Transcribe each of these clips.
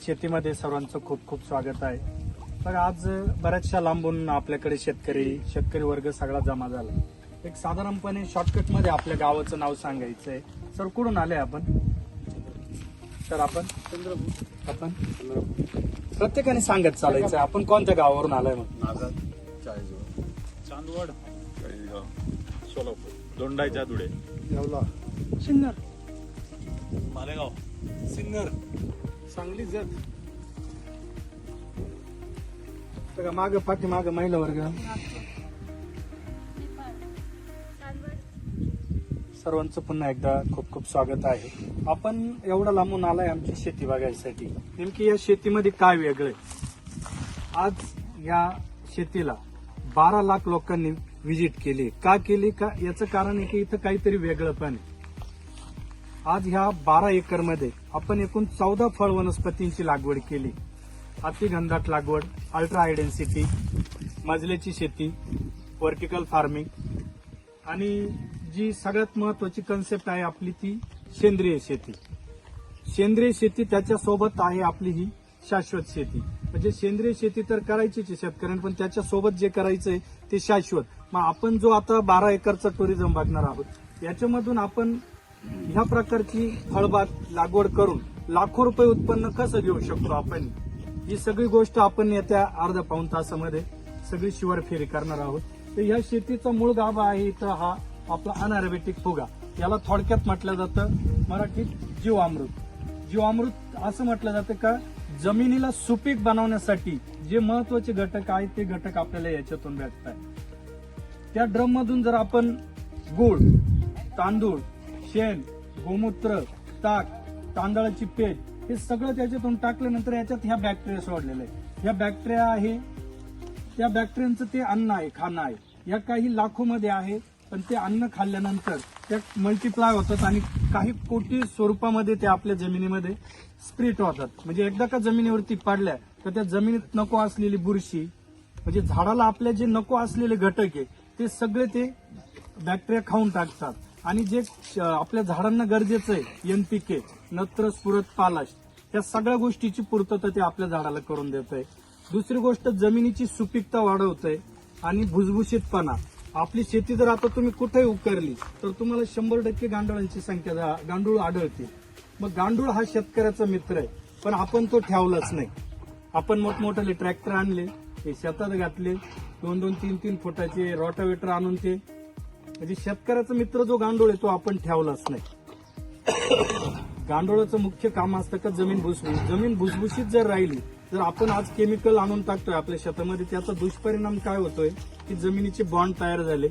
शेतीमध्ये सर्वांचं खूप खूप स्वागत आहे. तर आज बऱ्याचशा लांबून आपल्याकडे शेतकरी वर्ग सगळा जमा झाला. एक साधारणपणे शॉर्टकट मध्ये आपल्या गावाचं नाव सांगायचंय. सर कुठून आले आपण? सर आपण प्रत्येकाने सांगत चालायचं आपण कोणत्या गावावरून आलाय. मग चांदवड, सोलापूर, दोंडाईच्या धुळे, येवला, सिन्नर, मालेगाव, सिन्नर, सांगली, जत. माग पाठीमाग महिला वर्ग सर्वांचं पुन्हा एकदा खूप खूप स्वागत आहे. आपण एवढा लांबून आलाय आमची शेती बघायसाठी. नेमकी या शेतीमध्ये काय वेगळं आहे? आज या शेतीला 12 लाख लोकांनी व्हिजिट केली. का केली? का याचं कारण आहे की इथं काहीतरी वेगळं पण आहे. आज ह्या 12 एकर मध्ये आपण एकूण 14 फळ वनस्पतींची लागवड केली. अतिघनदाट लागवड, अल्ट्रा हाय डेन्सिटी, मजल्याची शेती, व्हर्टिकल फार्मिंग आणि जी सगळ्यात महत्वाची कन्सेप्ट आहे आपली ती सेंद्रिय शेती. सेंद्रिय शेती त्याच्यासोबत आहे आपली ही शाश्वत शेती. म्हणजे सेंद्रिय शेती तर करायचीच आहे शेतकऱ्यांना, पण त्याच्यासोबत जे करायचंय ते शाश्वत. मग आपण जो आता 12 एकरचा टुरिझम बघणार आहोत याच्यामधून आपण ह्या प्रकारची फळबाग लागवड करून लाखो रुपये उत्पन्न कसं घेऊ शकतो आपण, ही सगळी गोष्ट आपण येत्या अर्धा पाऊण तासामध्ये सगळी शिवर फेरी करणार आहोत. तर ह्या शेतीचा मूळ गाभा आहे इथं हा आपला अनारोबिक फुगा. याला थोडक्यात म्हटलं जातं मराठीत जीवामृत. जीवामृत असं म्हटलं जातं का जमिनीला सुपीक बनवण्यासाठी जे महत्वाचे घटक आहेत ते घटक आपल्याला याच्यातून भेटतात. त्या ड्रम मधून जर आपण गुळ, तांदूळ, शेण, गोमूत्र, ताक, तांदळाची पेज हे सगळं त्याच्यातून टाकल्यानंतर याच्यात ह्या बॅक्टेरिया सोडलेल्या आहेत. ह्या बॅक्टेरिया आहे, त्या बॅक्टेरियांचं ते अन्न आहे, खाणं आहे. या काही लाखो मध्ये आहे, पण ते अन्न खाल्ल्यानंतर त्या मल्टिप्लाय होतात आणि काही कोटी स्वरूपामध्ये ते आपल्या जमिनीमध्ये स्प्रिट होतात. म्हणजे एकदा का जमिनीवरती पडल्या तर त्या जमिनीत नको असलेली बुरशी, म्हणजे झाडाला आपल्या जे नको असलेले घटक आहे ते सगळे ते बॅक्टेरिया खाऊन टाकतात. आणि जे आपल्या झाडांना गरजेचं आहे NPK, नत्र, स्फुरद, पालाश, त्या सगळ्या गोष्टीची पूर्तता ते आपल्या झाडाला करून देत आहे. दुसरी गोष्ट जमिनीची सुपीकता वाढवतंय आणि भुसभुशीतपणा. आपली शेती जर आता तुम्ही कुठेही उकरली तर तुम्हाला 100% गांडुळांची संख्या गांडूळ आढळते. मग गांडूळ हा शेतकऱ्याचा मित्र आहे, पण आपण तो ठेवलाच नाही. आपण मोठमोठाले ट्रॅक्टर आणले, ते शेतात घातले, 2-2, 3-3 फुटाचे रोटावेटर आणून ते, म्हणजे शेतकऱ्याचा मित्र जो गांडूळ आहे तो आपण ठेवलाच नाही. गांडुळाचं मुख्य काम असतं का जमीन भुसभुशीत जर राहिली, जर आपण आज केमिकल आणून टाकतोय आपल्या शेतामध्ये, त्याचा दुष्परिणाम काय होतोय की जमिनीचे बॉन्ड तयार झाले.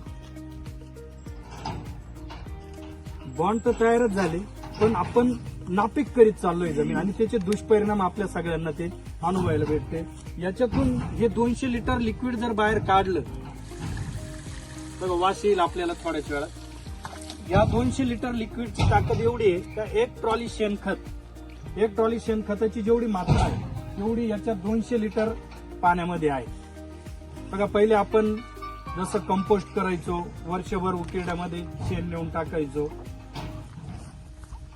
बॉन्ड तर तयारच झाले, पण आपण नापीक करीत चाललोय जमीन आणि त्याचे दुष्परिणाम आपल्या सगळ्यांना ते अनुभवायला भेटते. याच्यातून हे 200 लिटर लिक्विड जर बाहेर काढलं तर वास येईल आपल्याला थोड्याच वेळात. या 200 लिटर लिक्विडची ताकद एवढी आहे का एक ट्रॉली शेणखताची जेवढी मात्रा आहे एवढी याच्यात 200 लिटर पाण्यामध्ये आहे. बघा, पहिले आपण जसं कंपोस्ट करायचो, वर्षभर उकिरड्यामध्ये शेण नेऊन टाकायचो,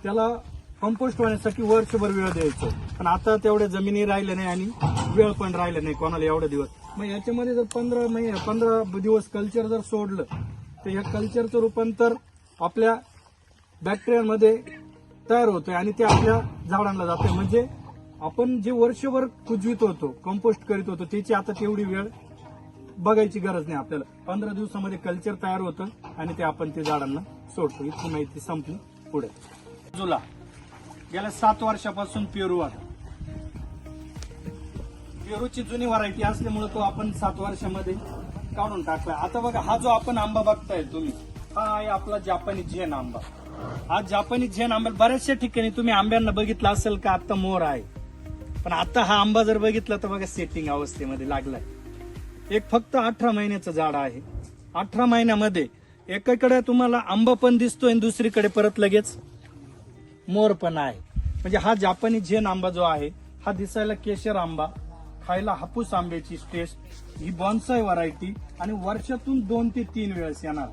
त्याला कंपोस्ट होण्यासाठी वर्षभर वेळ द्यायचो. पण आता तेवढ्या जमिनी राहिल्या नाही आणि वेळ पण राहिला नाही कोणाला एवढा दिवस. मग याच्यामध्ये जर 15 दिवस कल्चर जर सोडलं तर या कल्चरचं रूपांतर आपल्या बॅक्टेरियामध्ये तयार होतंय आणि ते आपल्या झाडांना जाते. म्हणजे आपण जे वर्षभर कुजवित होतो, कंपोस्ट करीत होतो, त्याची आता तेवढी वेळ बघायची गरज नाही आपल्याला. 15 दिवसामध्ये कल्चर तयार होतं आणि ते आपण ते झाडांना सोडतो. इतकी माहिती संपली. पुढे जुला गेल्या 7 वर्षापासून पेरू आहे. पेरूची जुनी व्हरायटी असल्यामुळे तो आपण 7 वर्षामध्ये काढून टाकलाय. आता बघा, हा जो आपण आंबा बघताय तुम्ही, हा आहे आपला जापानी झेन आंबा. हा जापानी झेन आंबा बऱ्याचशा ठिकाणी तुम्ही आंब्यांना बघितलं असेल का आता मोर आहे, पण आता हा आंबा जर बघितला तर बघा सेटिंग अवस्थेमध्ये लागलाय. एक फक्त 18 महिन्याचं झाड आहे. 18 महिन्यामध्ये एकाकडे तुम्हाला आंबा पण दिसतोय आणि दुसरीकडे परत लगेच मोर पण आहे. म्हणजे हा जापानी झेन आंबा जो आहे हा दिसायला केशर आंबा, खायला हापूस आंब्याची टेस्ट, ही बॉन्साय व्हरायटी आणि वर्षातून 2 ते 3 वेळेस येणार.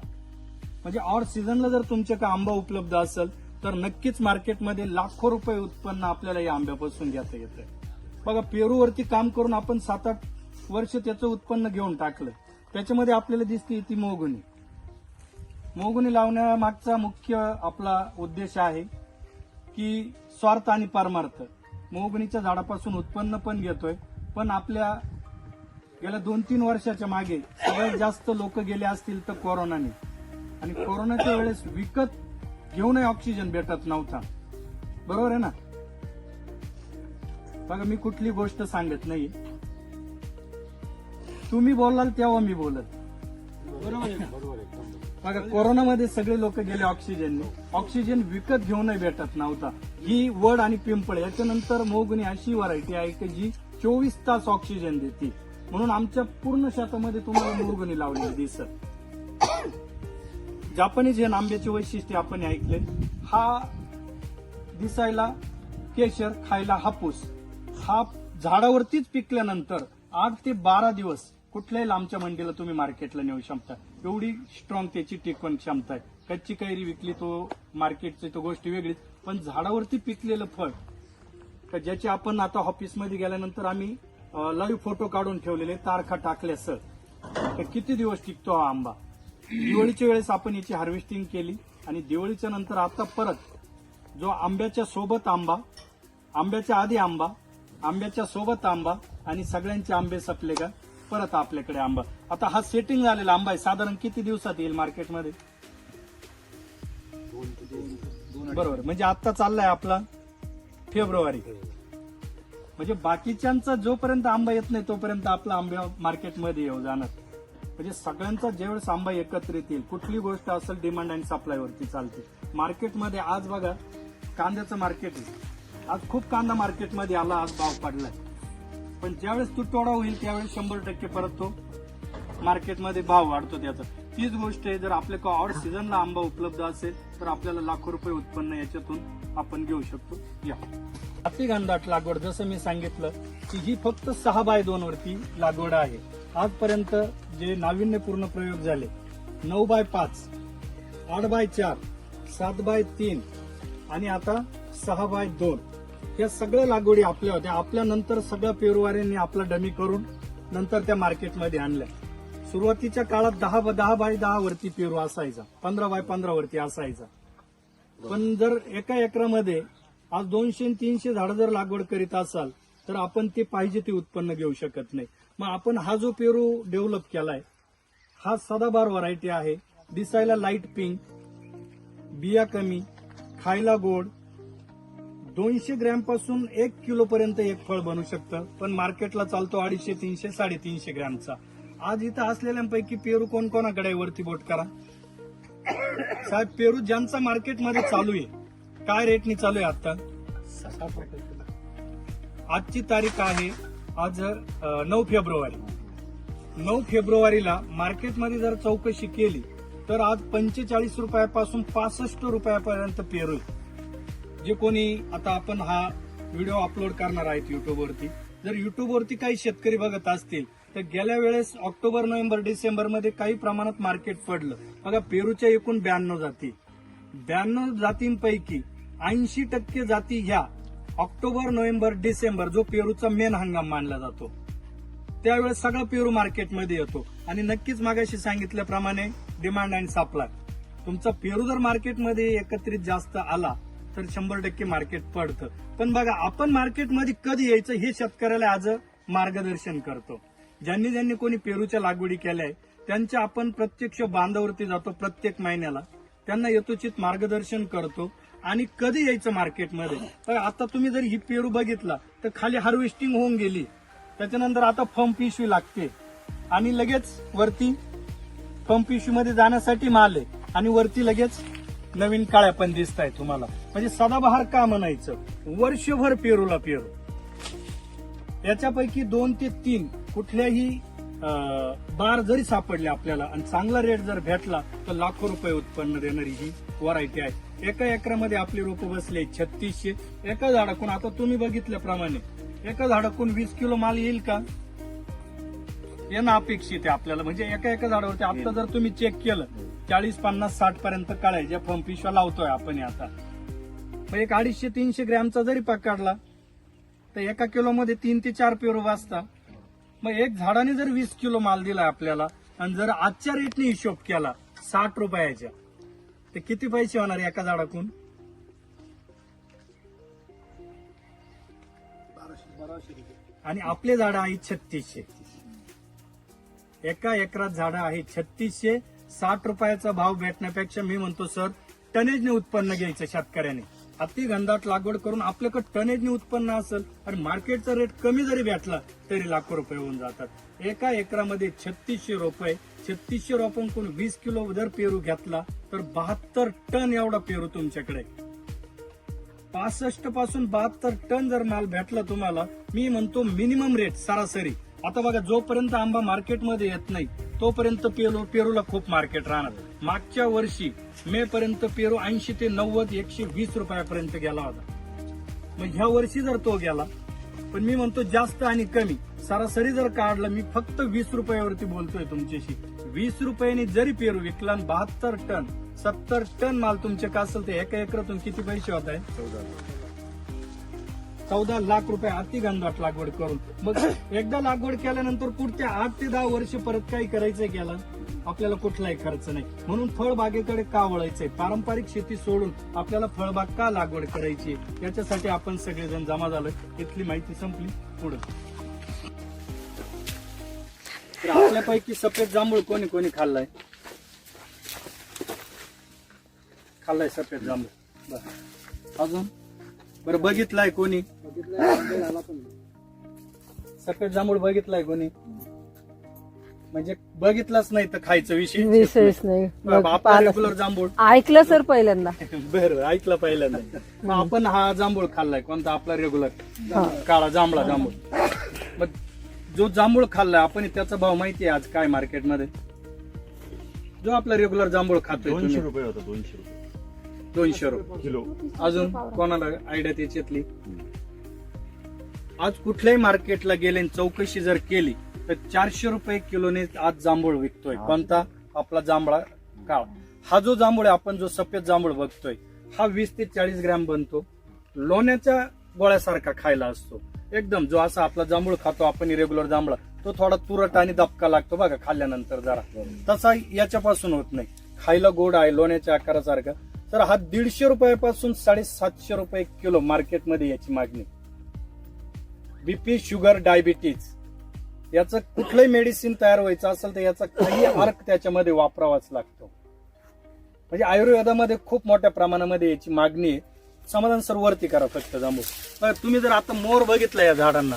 म्हणजे ऑड सीझनला जर तुमच्याकडे आंबा उपलब्ध असेल तर नक्कीच मार्केटमध्ये लाखो रुपये उत्पन्न आपल्याला या आंब्यापासून घेता येतं. बघा पेरूवरती काम करून आपण 7-8 वर्ष त्याचं उत्पन्न घेऊन टाकलं. त्याच्यामध्ये आपल्याला दिसते ती मोहगुनी. मोहगुनी लावण्यामागचा मुख्य आपला उद्देश आहे की स्वार्थ आणि परमार्थ. मोहगुनीच्या झाडापासून उत्पन्न पण घेतोय, पण आपल्या गेल्या 2-3 वर्षाच्या मागे सगळ्यात जास्त लोक गेले असतील तर कोरोनाने. आणि कोरोनाच्या वेळेस विकत घेऊनही ऑक्सिजन भेटत नव्हता. बरोबर आहे ना? बघा मी कुठली गोष्ट सांगत नाही, तुम्ही बोलाल तेव्हा मी बोलत. बरोबर आहे ना? बघा कोरोनामध्ये सगळे लोक गेले ऑक्सिजनने. ऑक्सिजन विकत घेऊनही भेटत नव्हता. ही वड आणि पिंपळ याच्यानंतर मोहगुनी अशी व्हरायटी आहे की जी 24 तास ऑक्सिजन देते. म्हणून आमच्या पूर्ण शेतामध्ये तुम्हाला मोहगुनी लावलेली दिसत. जापानीज हे आंब्याचे वैशिष्ट्य आपण ऐकले. हा दिसायला केशर, खायला हापूस. हा झाडावरतीच पिकल्यानंतर 8 ते 12 दिवस कुठल्याही लांबच्या मंडीला तुम्ही मार्केटला नेऊ शकता. एवढी स्ट्रॉंग त्याची टिकवण क्षमता आहे. कच्ची कैरी विकली तो मार्केटची तो गोष्ट वेगळीच, पण झाडावरती पिकलेलं फळ का ज्याची आपण आता ऑफिसमध्ये गेल्यानंतर आम्ही लाईव्ह फोटो काढून ठेवलेले, तारखा टाकल्या सर, तर किती दिवस टिकतो हा आंबा. दिवाळीच्या वेळेस आपण याची हार्वेस्टिंग केली आणि दिवाळीच्या नंतर आता परत जो आंब्याच्या सोबत आंबा, आंब्याच्या आधी आंबा, आंब्याच्या सोबत आंबा आणि सगळ्यांचे आंबे संपले का परत आपल्याकडे आंबा. आता हा सेटिंग झालेला आंबा आहे. साधारण किती दिवसात येईल मार्केटमध्ये? बरोबर, म्हणजे आता चाललाय आपला फेब्रुवारी. म्हणजे बाकीच्यांचा जोपर्यंत आंबा येत नाही तोपर्यंत आपला आंबा मार्केटमध्ये येऊ जाणार. म्हणजे सगळ्यांचा ज्यावेळेस आंबा एकत्रित येईल, कुठली गोष्ट असेल डिमांड आणि सप्लायवरती चालते. मार्केटमध्ये आज बघा कांद्याचं मार्केट आहे. आज खूप कांदा मार्केटमध्ये आला, आज भाव पडलाय. पण ज्यावेळेस तो तोडा होईल त्यावेळेस 100% परत तो मार्केटमध्ये भाव वाढतो त्याचा. तीच गोष्ट आहे, जर आपल्याकडे ऑड सीझनला आंबा उपलब्ध असेल तर आपल्याला लाखो रुपये उत्पन्न याच्यातून आपण घेऊ शकतो. या अतिघनदाट लागवड, जसं मी सांगितलं की ही फक्त 6x2 वरती लागवड आहे. आजपर्यंत जे नाविन्यपूर्ण प्रयोग झाले 9x5, 8x4, 7x3 आणि आता 6x2, या सगळ्या लागवडी आपल्या होत्या. आपल्यानंतर सगळ्या पेरूवाऱ्यांनी आपला डमी करून नंतर त्या मार्केटमध्ये आणल्या. सुरुवातीच्या काळात 10x10 वरती पेरू असायचा, 15x15 वरती असायचा. पण जर एका एकरामध्ये आज 200-300 झाडं जर लागवड करीत असाल तर आपण ते पाहिजे ते उत्पन्न घेऊ शकत नाही. मग आपण हा जो पेरू डेव्हलप केलाय हा सदाबहार व्हरायटी आहे. दिसायला लाईट पिंक, बिया कमी, खायला गोड. 200 ग्रॅम पासून 1 किलो पर्यंत एक फळ बनू शकतं. पण मार्केटला चालतो 250, 300, 350 ग्रॅमचा. आज इथं असलेल्यांपैकी पेरू कोण कोणाकडे वरती बोट करा साहेब. पेरू ज्यांचा मार्केटमध्ये चालू आहे, काय रेटनी चालू आहे आता? 60 रुपये. आजची तारीख आहे आज 9 फेब्रुवारी. 9 फेब्रुवारीला मार्केटमध्ये जर चौकशी केली तर आज 45 रुपयापासून 65 रुपयापर्यंत पेरू. जे कोणी आता आपण हा व्हिडिओ अपलोड करणार आहेत युट्यूबवरती, जर युट्यूबवरती काही शेतकरी बघत असतील तर गेल्या वेळेस ऑक्टोबर, नोव्हेंबर, डिसेंबर मध्ये काही प्रमाणात मार्केट पडलं. बघा पेरूच्या एकूण 92 जाती, 92 जातींपैकी 80% जाती ह्या ऑक्टोबर, नोव्हेंबर, डिसेंबर जो पेरूचा मेन हंगाम मानला जातो त्यावेळेस सगळा पेरू मार्केटमध्ये येतो. आणि नक्कीच मागाशी सांगितल्याप्रमाणे डिमांड अँड सप्लाय, तुमचा पेरू जर मार्केटमध्ये एकत्रित जास्त आला तर 100% मार्केट पडतं. पण बघा आपण मार्केटमध्ये कधी यायचं हे शेतकऱ्याला आज मार्गदर्शन करतो. ज्यांनी ज्यांनी कोणी पेरूच्या लागवडी केल्या त्यांच्या आपण प्रत्यक्ष बांधावरती जातो प्रत्येक महिन्याला, त्यांना यथोचित मार्गदर्शन करतो. आणि कधी यायचं मार्केटमध्ये, तर आता तुम्ही जर ही पेरू बघितला तर खाली हार्वेस्टिंग होऊन गेली, त्याच्यानंतर आता फर्म पिशवी लागते आणि लगेच वरती फर्म पिशवीमध्ये जाण्यासाठी माल आहे आणि वरती लगेच नवीन काळ्या पण दिसत आहे तुम्हाला. म्हणजे सदाबहार का म्हणायचं, वर्षभर पेरूला पेरू. याच्यापैकी 2 ते 3 कुठल्याही बार जरी सापडले आपल्याला आणि चांगला रेट जर भेटला तर लाखो रुपये उत्पन्न देणारी ही व्हरायटी आहे. एका एकरामध्ये आपली रोपं बसले 3600. एका झाडाकून आता तुम्ही बघितल्याप्रमाणे एका झाडाकून 20 किलो माल येईल का येणं अपेक्षित आहे आपल्याला. म्हणजे एका झाडावरती आता जर तुम्ही चेक केलं 40, 50, 60 पर्यंत काळ्या ज्या फर्म पिशव्या लावतोय आपण आता, मग एक 250-300 ग्रॅमचा जरी पकडला तर एका किलो मध्ये 3 ते 4 पेरू वाजता. मग एक झाडाने जर 20 किलो माल दिला आपल्याला आणि जर आजच्या रेटने हिशोब केला 60 रुपयाच्या, तर किती पैसे होणार एका झाडाकून? 1200 आणि आपले झाड आहे 3600. एका एकरात झाडं आहे 3600. 60 रुपयाचा भाव भेटण्यापेक्षा मी म्हणतो सर टनेजने उत्पन्न घ्यायचं शेतकऱ्याने. अति घनदाट लागवड करून आपल्याकडे टनेजने उत्पन्न असेल आणि मार्केटचा रेट कमी जरी भेटला तरी लाखो रुपये होऊन जातात. एका एकरामध्ये 3600 रुपये, 3600 रुपयांकडून 20 किलो जर पेरू घेतला तर 72 टन एवढा पेरू तुमच्याकडे. 65 पासून 72 टन जर माल भेटला तुम्हाला, मी म्हणतो मिनिमम रेट सरासरी. आता बघा, जोपर्यंत आंबा मार्केटमध्ये येत नाही तोपर्यंत पेरूला खूप मार्केट राहणार. मागच्या वर्षी मे पर्यंत पेरू 80 ते 90, 120 रुपयापर्यंत गेला होता. मग ह्या वर्षी जर तो गेला, पण मी म्हणतो जास्त आणि कमी सरासरी जर काढलं, मी फक्त 20 रुपयावरती बोलतोय तुमच्याशी. 20 रुपयांनी जरी पेरू विकला, 72 टन 70 टन माल तुमच्या का असेल तर एका एकरातून किती पैसे होत आहे? 14 लाख रुपये अति घनदाट लागवड करून. मग एकदा लागवड केल्यानंतर पुढच्या 8 ते 10 वर्ष परत काही करायचंय केलं, आपल्याला कुठलाही खर्च नाही. म्हणून फळबागेकडे का वळायचंय? पारंपरिक शेती सोडून आपल्याला फळबाग का लागवड करायची? याच्यासाठी आपण सगळेजण जमा झालोय. इथली माहिती संपली. पुढे तर आपल्यापैकी सफेद जांभूळ कोणी कोणी खाल्लाय? खाल्लाय सफेद जांभूळ. बरं, अजून बरं बघितलाय कोणी? सफेद जांभूळ बघितलाय कोणी? म्हणजे बघितलाच नाही तर खायचा विषयच नाही. आपला रेग्युलर जांभूळ ऐकलं सर पहिल्यांदा. बरं, ऐकलं पहिल्यांदा. मग आपण हा जांभूळ खाल्लाय कोणता? आपला रेग्युलर काळा जांभळा जांभूळ. मग जो जांभूळ खाल्लाय आपण, त्याचा भाव माहितीये आज काय मार्केटमध्ये? जो आपला रेग्युलर जांभूळ खातोय 200 रुपये होता. 200 रुपये 200 रुपये किलो. अजून कोणाला आयडिया त्याच्यातली? आज कुठल्याही मार्केटला गेले आणि चौकशी जर केली तर 400 रुपये किलोने आज जांभूळ विकतोय. कोणता? आपला जांभळा काळ. हा जो जांभूळ आहे, आपण जो सफेद जांभूळ बघतोय, हा 20 ते 40 ग्रॅम बनतो. लोण्याच्या गोळ्यासारखा खायला असतो एकदम. जो असा आपला जांभूळ खातो आपण रेग्युलर जांभळा, तो थोडा तुरट आणि दबका लागतो बघा खाल्ल्यानंतर जरा, तसा याच्यापासून होत नाही. खायला गोड आहे, लोण्याच्या आकारासारखा. तर हा 150 रुपयापासून 750 रुपये किलो मार्केटमध्ये याची मागणी. बीपी, शुगर, डायबिटीज याचं कुठलंही मेडिसिन तयार व्हायचं असेल तर याचा काही अर्क त्याच्यामध्ये वापरावाच लागतो. म्हणजे आयुर्वेदामध्ये खूप मोठ्या प्रमाणामध्ये याची मागणी आहे. समाधान सर वरती करा फक्त जांभूळ. तुम्ही जर आता मोर बघितला या झाडांना,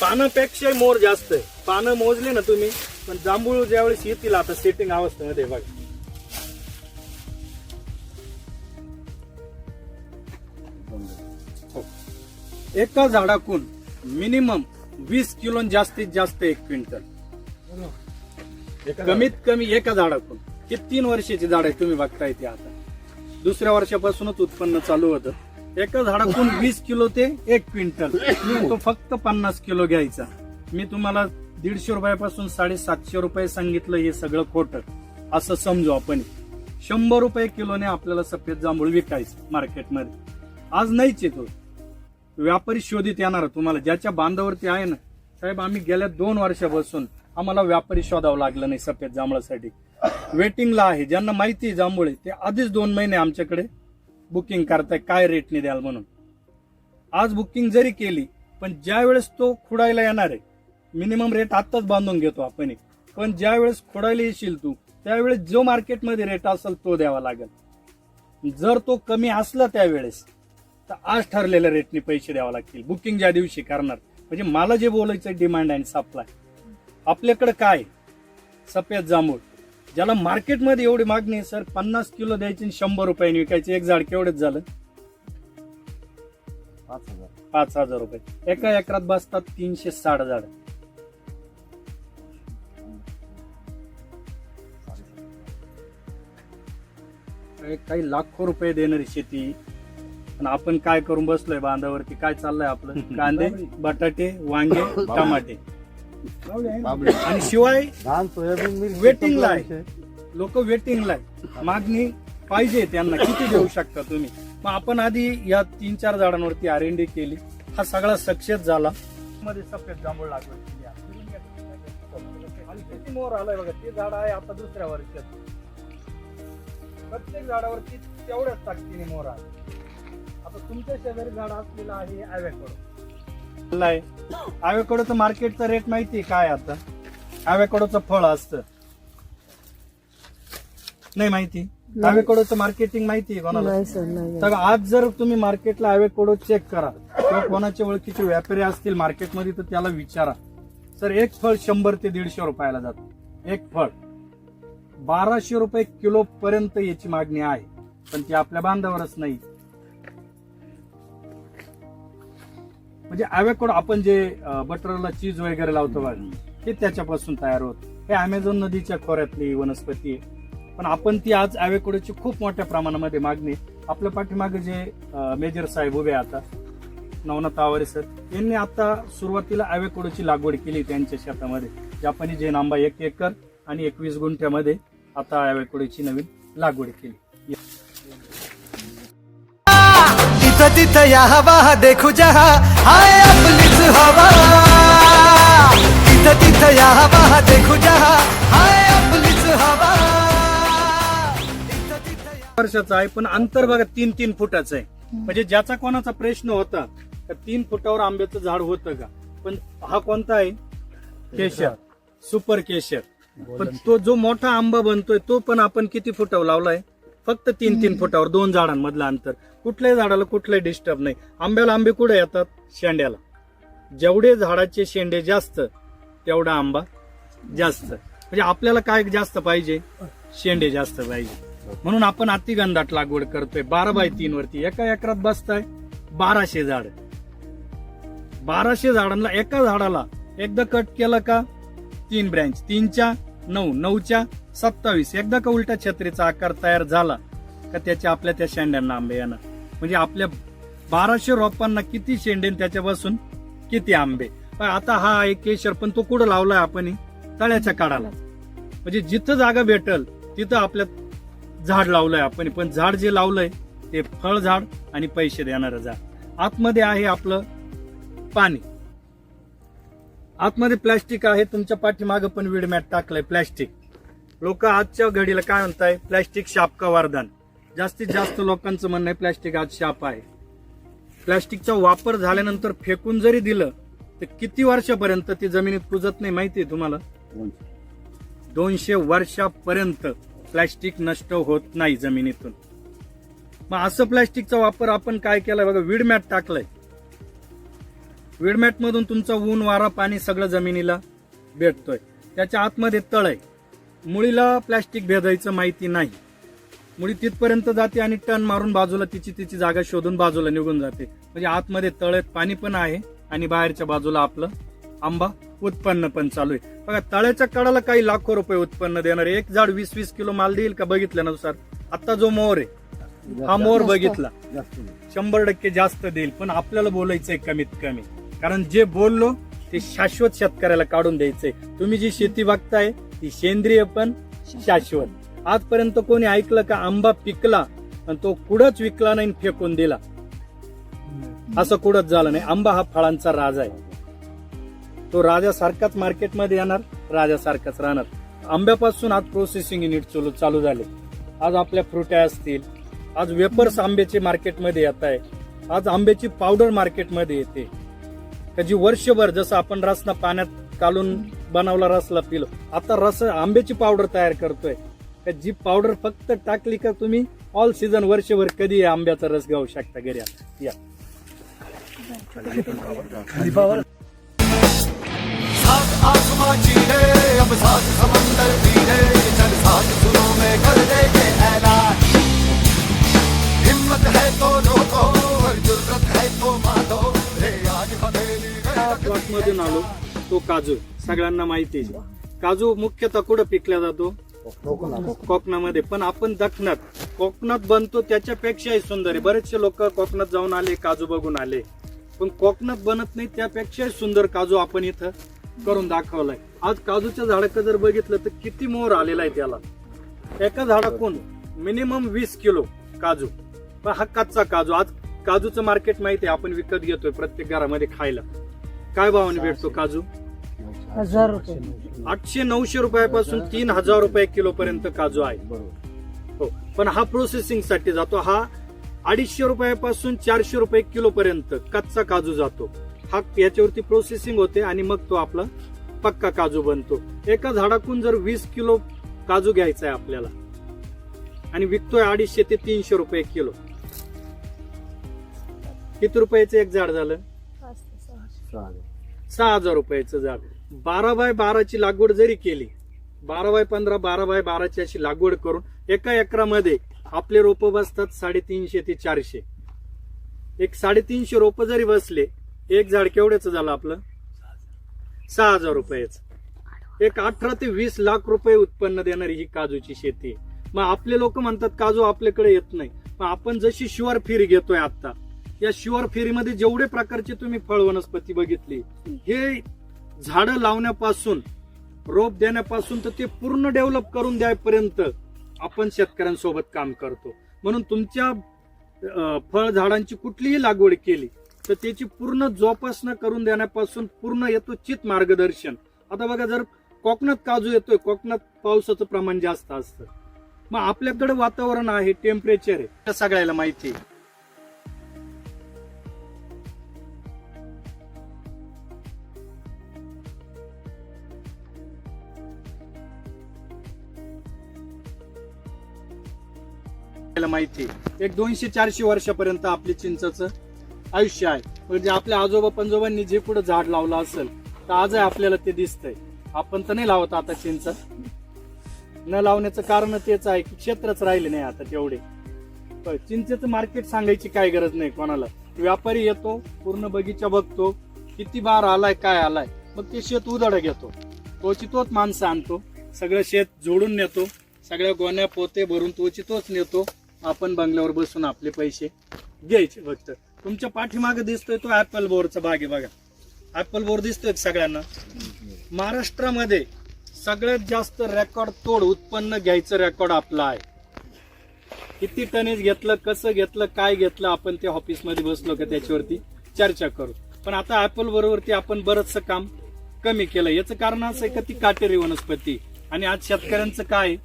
पानापेक्षा मोर जास्त आहे. पानं मोजले ना तुम्ही, पण जांभूळ ज्यावेळेस येतील आता सेटिंग अवस्थेमध्ये बघा, एका झाडाकून मिनिमम 20 किलो जास्तीत जास्त 1 क्विंटल. कमीत कमी एका झाडाकून. हे 3 वर्षाची झाड आहे, तुम्ही बघताय ते आता. दुसऱ्या वर्षापासूनच उत्पन्न चालू होतं. एका झाडाकून 20 किलो ते 1 क्विंटल. तो फक्त 50 किलो घ्यायचा. मी तुम्हाला 150 रुपयापासून 750 रुपये सांगितलं, हे सगळं खोटं असं समजू आपण. 100 रुपये किलोने आपल्याला सफेद जांभूळ विकायचं मार्केटमध्ये. आज नाहीच येतो. व्यापारी शोधित येणार तुम्हाला. ज्याच्या बांधावरती आहे ना साहेब, आम्ही गेल्या 2 वर्षापासून आम्हाला व्यापारी शोधावं लागलं नाही सफेद जांभळासाठी. वेटिंगला आहे. ज्यांना माहिती आहे जांभूळ, ते आधीच 2 महिने आमच्याकडे बुकिंग करताय काय रेटने द्याल म्हणून. आज बुकिंग जरी केली, पण ज्या वेळेस तो खुडायला येणार आहे, मिनिमम रेट आताच बांधून घेतो आपण, पण ज्या वेळेस खुडायला येशील तू, त्यावेळेस जो मार्केटमध्ये रेट असेल तो द्यावा लागेल. जर तो कमी असला त्यावेळेस तर आज ठरलेल्या रेटने पैसे द्यावे लागतील. बुकिंग ज्या दिवशी करणार, म्हणजे मला जे बोलायचं डिमांड अँड सप्लाय. आपल्याकडे काय सफेद जांभूळ ज्याला मार्केटमध्ये एवढी मागणी आहे सर, 50 किलो द्यायची 100 रुपयांनी विकायचे. एक झाड केवढेच झालं? 5,000 रुपये. एका एकरात बसतात 360 झाड. काही लाखो रुपये देणारी शेती. पण आपण काय करून बसलोय बांधावरती? काय चाललंय आपलं? कांदे, बटाटे, वांगे, टमाटे आणि शिवाय वेटिंगला आहे. लोक वेटिंगला आहे. मागणी पाहिजे त्यांना. किती देऊ शकता तुम्ही? मग आपण आधी या 3-4 झाडांवरती R&D केली. हा सगळा सक्सेस झाला. मध्ये सफेद जांभूळ लागवड केली आहे. आणि किती मोहर आलाय बघा. ते झाड आहे आता दुसऱ्या वर्षात. प्रत्येक झाडावरती तेवढ्याच ताकदीने मोहर आहे. आता तुमच्या शेजारी झाड असलेलं आहे ॲव्होकाडो. ॲव्होकाडोचं मार्केटचा रेट माहिती काय आता? ॲव्होकाडोचं फळ असतं नाही माहिती? ॲव्होकाडोचं मार्केटिंग माहिती आहे कोणाला? नाही सर नाही. तर आज जर तुम्ही मार्केटला ॲव्होकाडो चेक करा किंवा कोणाच्या ओळखीचे व्यापारी असतील मार्केटमध्ये तर त्याला विचारा. सर एक फळ 100 ते 150 रुपयाला जातं. एक फळ 1200 रुपये किलो पर्यंत याची मागणी आहे. पण ती आपल्या बांधावरच नाही. म्हणजे ॲव्होकाडो आपण जे बटरला चीज वगैरे लावतो बघा, हे त्याच्यापासून तयार होत. हे अमेझॉन नदीच्या खोऱ्यातली वनस्पती आहे. पण आपण ती आज ॲव्होकाडोची खूप मोठ्या प्रमाणामध्ये मागणी. आपल्या पाठीमागे जे मेजर साहेब उभे आता नवनाथ आवारे सर, यांनी आता सुरुवातीला ॲव्होकाडोची लागवड केली त्यांच्या शेतामध्ये. जापानी जैन आंबा 1 एकर आणि 21 गुंठ्यामध्ये आता ॲव्होकाडोची नवीन लागवड केली. तिथं तिथं या हवा देखू जहा हाय आपलीच हवा. तिथं तिथं या हवा देखू जहा हाय आपलीच हवा. वर्षाचा आहे पण अंतर बघा 3-3 फुटाचं आहे. म्हणजे ज्याचा कोणाचा प्रश्न होता तर 3 फुटावर आंब्याचं झाड होतं का? पण हा कोणता आहे? केशर, सुपर केशर. पण तो जो मोठा आंबा बनतोय तो पण आपण किती फुटावर लावलाय? फक्त 3-3 फुटावर 2 झाडांमधलं अंतर. कुठल्याही झाडाला कुठलाही डिस्टर्ब नाही. आंब्याला आंबे कुठे येतात? शेंड्याला. जेवढे झाडाचे शेंडे जास्त तेवढा आंबा जास्त. म्हणजे आपल्याला काय जास्त पाहिजे? शेंडे जास्त पाहिजे. म्हणून आपण अतिगंधाट लागवड करतोय 12x3 वरती. एका एकरात बसताय 1200 झाड. 1200 झाडांना एका झाडाला एकदा कट केलं का 3 ब्रँच, 3च्या 9, 9च्या 27. एकदा का उलटा छत्रीचा आकार तयार झाला का त्याच्या आपल्या त्या शेंड्यांना आंबे येणार. म्हणजे आपल्या 1200 रोपांना किती शेंडे त्याच्यापासून किती आंबे. आता हा आहे केशर, पण तो कुठं लावलाय आपण? तळ्याच्या काढाला. म्हणजे जिथं जागा भेटल तिथं आपल्या झाड लावलंय आपण. पण झाड जे लावलंय ते फळ झाड आणि पैसे देणारं झाड. आतमध्ये आहे आपलं पाणी. आतमध्ये प्लॅस्टिक आहे. तुमच्या पाठीमागं पण विडमॅट टाकलंय प्लॅस्टिक. लोक आजच्या घडीला काय म्हणताय? प्लॅस्टिक शाप का वरदान. जास्तीत जास्त लोकांचं म्हणणं आहे प्लॅस्टिक आज शाप आहे. प्लॅस्टिकचा वापर झाल्यानंतर फेकून जरी दिलं तर किती वर्षापर्यंत ती जमिनीत कुजत नाही माहितीये तुम्हाला? 200 वर्षापर्यंत प्लॅस्टिक नष्ट होत नाही जमिनीतून. मग असं प्लॅस्टिकचा वापर आपण काय केलाय बघा, विडमॅट टाकलंय. विडमॅट मधून तुमचा ऊन, वारा, पाणी सगळं जमिनीला भेटतोय. त्याच्या आतमध्ये तळ आहे. मुळीला प्लॅस्टिक भेदायचं माहिती नाही. मुळी तिथपर्यंत जाते आणि टन मारून बाजूला तिची जागा शोधून बाजूला निघून जाते. म्हणजे आतमध्ये तळ आहे, पाणी पण आहे आणि बाहेरच्या बाजूला आपलं आंबा उत्पन्न पण चालू आहे. बघा तळ्याच्या कडाला काही लाखो रुपये उत्पन्न देणार. एक झाड 20-20 किलो माल देईल का? बघितल्यानुसार आता जो मोर आहे हा मोर बघितला 100% जास्त देईल. पण आपल्याला बोलायचंय कमीत कमी. कारण जे बोललो ते शाश्वत शेतकऱ्याला काढून द्यायचंय. तुम्ही जी शेती बघताय ती सेंद्रिय पण शाश्वत. आजपर्यंत कोणी ऐकलं का आंबा पिकला आणि तो कुठंच विकला नाही फेकून दिला? असं कुठंच झालं नाही. आंबा हा फळांचा राजा आहे. तो राजासारखाच मार्केटमध्ये येणार, राजासारखाच राहणार. आंब्यापासून आज प्रोसेसिंग युनिट चालू झाले. आज आपल्या फ्रुट्या असतील, आज वेपर्स आंब्याचे मार्केटमध्ये येत आहे. आज आंब्याची पावडर मार्केटमध्ये येते. का जी वर्षभर जसं आपण रसना पाण्यात काढून बनवला रसला पिलो, आता रस आंब्याची पावडर तयार करतोय. का जी पावडर फक्त टाकली का तुम्ही ऑल सीझन वर्षभर कधी आंब्याचा रस गाऊ शकता घरी. या साथ आसमां चीरे अब साथ समंदर पीरे चल साथ सुनो में कर दे के ऐलान. हिम्मत है तो रोको और जुर्रत है तो मानो रे आज हवेली प्लॉट मधून आलो. तो काजू सगळ्यांना माहिती आहे. काजू मुख्यतः कुठं पिकला जातो? कोकणामध्ये. पण आपण दखनात कोकणात बनतो त्याच्यापेक्षाही सुंदर आहे. बरेचसे लोक कोकणात जाऊन आले, काजू बघून आले, पण कोकणात बनत नाही त्यापेक्षाही सुंदर काजू आपण इथं करून दाखवलाय. आज काजूच्या झाडाकडे जर बघितलं तर किती मोहर आलेला आहे त्याला. एका झाडाकून मिनिमम 20 किलो काजू पण हा कच्चा काजू, आज काजूचं मार्केट माहिती आहे, आपण विकत घेतोय प्रत्येक घरामध्ये खायला. काय भावाने भेटतो काजू? 1000 रुपये. 800-900 रुपयापासून 3000 रुपये किलो पर्यंत काजू आहे. हो, पण हा प्रोसेसिंग साठी जातो. हा 250 रुपयापासून 400 रुपये किलो पर्यंत कच्चा काजू जातो. हा याच्यावरती प्रोसेसिंग होते आणि मग तो आपला पक्का काजू बनतो. एका झाडातून जर 20 किलो काजू घ्यायचा आहे आपल्याला आणि विकतोय 250 ते 300 रुपये किलो. किती रुपयाचं एक झाड झालं? 6000 रुपयाचं झाड. 12x12 लागवड जरी केली, 12x15, 12x12 अशी लागवड करून एका एकरामध्ये आपले रोप बसतात 350 ते 400. एक 350 रोप जरी बसले, एक झाड केवढ्याचं झालं आपलं? 6000 रुपयाचं. एक 18 ते 20 लाख रुपये उत्पन्न देणारी ही काजूची शेती आहे. मग आपले लोक म्हणतात काजू आपल्याकडे येत नाही. मग आपण जशी शुअर फेरी घेतोय आता, या शुअर फेरीमध्ये जेवढे प्रकारचे तुम्ही फळ वनस्पती बघितली, हे झाडं लावण्यापासून, रोप देण्यापासून तर ते पूर्ण डेव्हलप करून द्यायपर्यंत आपण शेतकऱ्यांसोबत काम करतो. म्हणून तुमच्या फळ झाडांची कुठलीही लागवड केली तर त्याची पूर्ण जोपासना करून देण्यापासून पूर्ण यथोचित मार्गदर्शन. आता बघा, जर कोकणात काजू येतोय, कोकणात पावसाचं प्रमाण जास्त असतं, मग आपल्याकडे वातावरण आहे, टेम्परेचर आहे, हे सगळ्याला माहिती आहे. माहिती आहे. एक 200-400 वर्षापर्यंत आपली चिंचचं आयुष्य आहे. म्हणजे आपल्या आजोबा पंजोबांनी जे पुढे झाड लावलं असेल तर आज आपल्याला ते दिसतंय. आपण तर नाही लावत आता चिंच. न लावण्याचं कारण तेच आहे की क्षेत्रच राहिले नाही आता तेवढे. चिंचेचं मार्केट सांगायची काय गरज नाही कोणाला. व्यापारी येतो, पूर्ण बगीचा बघतो, किती बार आलाय, काय आलाय, मग ते शेत उधड घेतो. तोच माणसं आणतो, सगळं शेत जोडून नेतो, सगळ्या गोण्या पोते भरून तोच नेतो. आपण बंगल्यावर बसून आपले पैसे घ्यायचे. फक्त तुमच्या पाठीमागे दिसतोय तो ऍपल बोरचा बाग आहे बघा. ऍपल बोर दिसतोय सगळ्यांना. महाराष्ट्रामध्ये सगळ्यात जास्त रेकॉर्ड तोड उत्पन्न घ्यायचं रेकॉर्ड आपलं आहे. किती टनेज घेतलं, कसं घेतलं, काय घेतलं, आपण त्या ऑफिसमध्ये बसलो का त्याच्यावरती चर्चा करू. पण आता ऍपल बरोबरती आपण बरंचसं काम कमी केलं. याचं कारण असं आहे का ती काटेरी वनस्पती, आणि आज शेतकऱ्यांचं काय,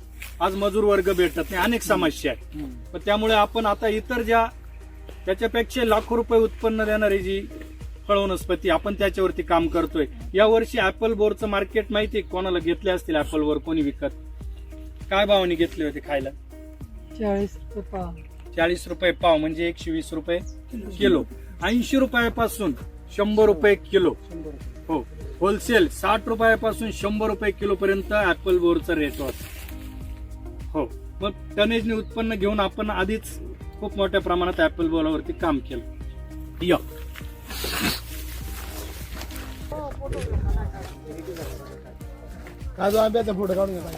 आज मजूर वर्ग भेटत नाही, अनेक समस्या आहेत. पण त्यामुळे आपण आता इतर ज्या त्याच्यापेक्षा लाखो रुपये उत्पन्न देणारी जी फळ वनस्पती, आपण त्याच्यावरती काम करतोय. या वर्षी ऍपल बोरचं मार्केट माहिती कोणाला घेतले असतील? ऍपल बोर कोणी विकत? काय भावाने घेतले होते खायला? 40 रुपये पाव. 40 रुपये पाव म्हणजे 120 रुपये किलो. 80 रुपयापासून 100 रुपये किलो. हो, होलसेल 60 रुपयापासून 100 रुपये किलो पर्यंत ऍपल बोरचा रेट होता. हो, मग टनेजने उत्पन्न घेऊन आपण आधीच खूप मोठ्या प्रमाणात ऍपल बोरावरती काम केलं. या काजू आंब्याचा फोटो काढून घ्या.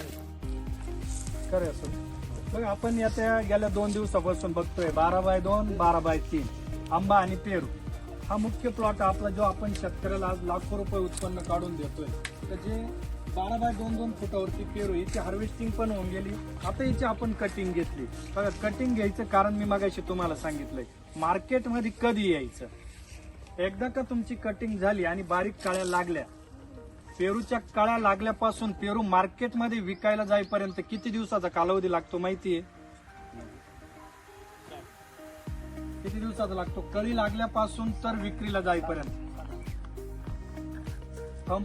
खरं असं बघ, आपण आता गेल्या 2 दिवसापासून बघतोय 12x2, 12x3 आंबा आणि पेरू हा मुख्य प्लॉट आपला, जो आपण शेतकऱ्याला आज लाखो रुपये उत्पन्न काढून देतोय. तर जे 12x2 फुटावरती पेरू, याची हार्वेस्टिंग पण होऊन गेली. आता याची आपण कटिंग घेतली. बघा, कटिंग घ्यायचं कारण मी मगाशी तुम्हाला सांगितलंय, मार्केटमध्ये कधी यायचं. एकदा का तुमची कटिंग झाली आणि बारीक काळ्या लागल्या, पेरूच्या काळ्या लागल्यापासून पेरू मार्केटमध्ये विकायला जाईपर्यंत किती दिवसाचा कालावधी लागतो माहितीये? किती दिवसाचा लागतो? कळी लागल्यापासून तर विक्रीला जाईपर्यंत.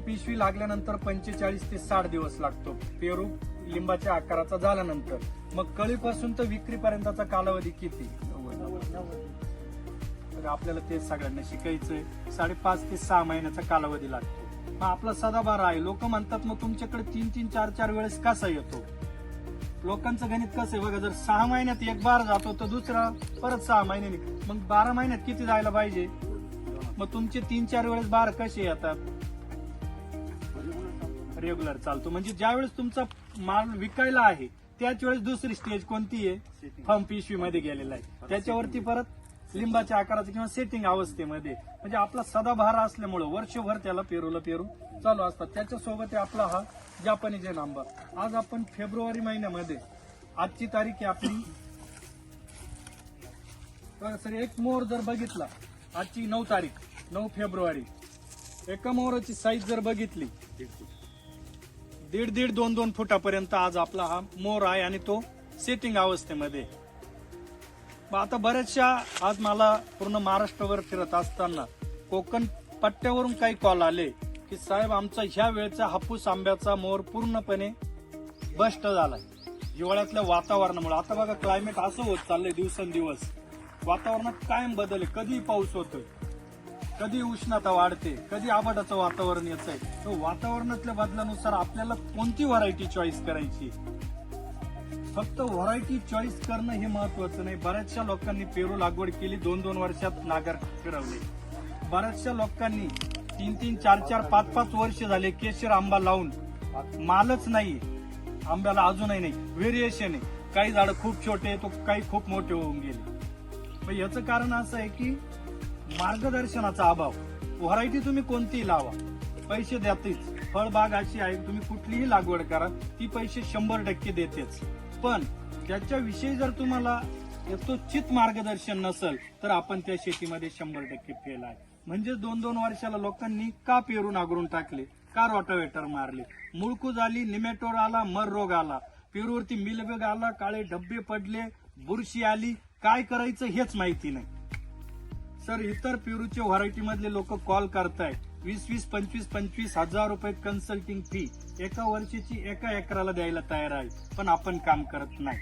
पिशवी लागल्यानंतर 45 ते 60 दिवस लागतो. पेरू लिंबाच्या आकाराचा झाल्यानंतर मग कळीपासून तर विक्रीपर्यंतचा कालावधी किती? आपल्याला तेच सगळ्यांना शिकायचंय. 5.5 ते 6 महिन्याचा कालावधी लागतो. मग आपला सदाबार आहे. लोक म्हणतात मग तुमच्याकडे 3-3, 4-4 वेळेस कसा येतो? लोकांचं गणित कसं आहे बघा, जर 6 महिन्यात एक बार जातो तर दुसरा परत 6 महिन्यांनी, मग 12 महिन्यात किती जायला पाहिजे? मग तुमचे 3-4 वेळेस बार कसे येतात? रेग्युलर चालतो. म्हणजे ज्या वेळेस तुमचा माल विकायला आहे त्याच वेळेस दुसरी स्टेज कोणती आहे? फर्म पिशवी मध्ये गेलेला आहे. त्याच्यावरती परत लिंबाच्या आकाराचं किंवा सेटिंग अवस्थेमध्ये. म्हणजे आपला सदाबहार असल्यामुळं वर्षभर त्याला पेरू चालू असतात. त्याच्यासोबत आपला हा जापानी जैन आंबा. आज आपण फेब्रुवारी महिन्यामध्ये, आजची तारीख आहे आपली बघा सर, एक मोर जर बघितला, आजची 9 तारीख 9 फेब्रुवारी, एका मोराची साईज जर बघितली 1.5 2 फुटापर्यंत आज आपला हा मोर आहे आणि तो सेटिंग अवस्थेमध्ये. आता बऱ्याचशा आज मला पूर्ण महाराष्ट्रावर फिरत असताना कोकण पट्ट्यावरून काही कॉल आले की साहेब आमचा ह्या वेळचा हापूस आंब्याचा मोर पूर्णपणे बस्ट झालाय हिवाळ्यातल्या वातावरणामुळे. आता बघा क्लायमेट असं होत चाललंय, दिवसेंदिवस वातावरणात कायम बदल आहे. कधी पाऊस होतोय, कधी उष्णता वाढते, कधी आबादाचं वातावरण येतंय. तो वातावरणातल्या बदलानुसार आपल्याला कोणती व्हरायटी चॉईस करायची, फक्त व्हरायटी चॉईस करणं हे महत्वाचं नाही. बऱ्याचशा लोकांनी पेरू लागवड केली, 2 वर्षात नागर फिरवले. बऱ्याचशा लोकांनी 3 4 5 वर्ष झाले केशर आंबा लावून मालच नाही, आंब्याला अजूनही नाही, व्हेरिएशन आहे. काही झाडं खूप छोटे तो काही खूप मोठे होऊन गेले. याचं कारण असं आहे की मार्गदर्शनाचा अभाव. व्हरायटी तुम्ही कोणतीही लावा, पैसे देतेच. फळबाग अशी आहे, तुम्ही कुठलीही लागवड करा, ती पैसे 100% देतेच. पण त्याच्याविषयी जर तुम्हाला यथोचित मार्गदर्शन नसेल तर आपण त्या शेतीमध्ये 100% फेल आहे. म्हणजे 2 वर्षाला लोकांनी का पेरू नांगरून टाकले, का रोटावेटर मारले, मुळकूज आली, निमेटोर आला, मर रोग आला, पेरूवरती मिलबेग आला, काळे धब्बे पडले, बुरशी आली, काय करायचं हेच माहिती नाही. सर, इतर पेरूच्या व्हरायटी मधले लोक कॉल करताय, 20 25 हजार रुपये कन्सल्टिंग फी एका वर्षाची एका एकराला द्यायला तयार आहे, पण आपण काम करत नाही.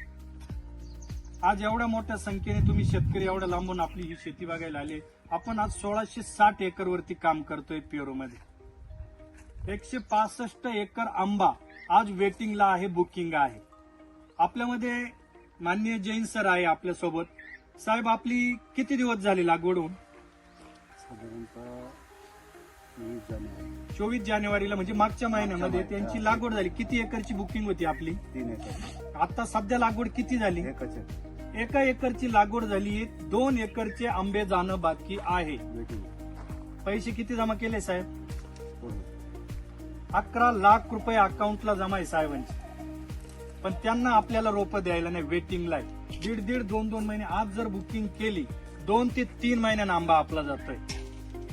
आज एवढ्या मोठ्या संख्येने तुम्ही शेतकरी एवढ्या लांबून आपली ही शेती बघायला आले. आपण आज 1660 एकर वरती काम करतोय पेरूमध्ये. 165 एकर आंबा आज वेटिंगला आहे, बुकिंग आहे. आपल्यामध्ये माननीय जैन सर आहे आपल्यासोबत. साहेब, आपली किती दिवस झाले लागवड होऊन? साधारणतः 24 जानेवारीला म्हणजे मागच्या महिन्यामध्ये त्यांची लागवड झाली. किती एकरची बुकिंग होती आपली? 3 एकर. आता सध्या लागवड किती झाली? एकच एका एकरची लागवड झाली, 2 एकरचे आंबे जाणं बाकी आहे. वेटिंग. पैसे किती जमा केले साहेब? पूर्ण. 11 लाख रुपये अकाउंटला जमा आहे साहेबांची. पण त्यांना आपल्याला रोपं द्यायला नाही, वेटिंगला आहे. 1.5 2 महिने. आज जर बुकिंग केली 2 ते 3 महिन्यानं आंबा आपला जातोय.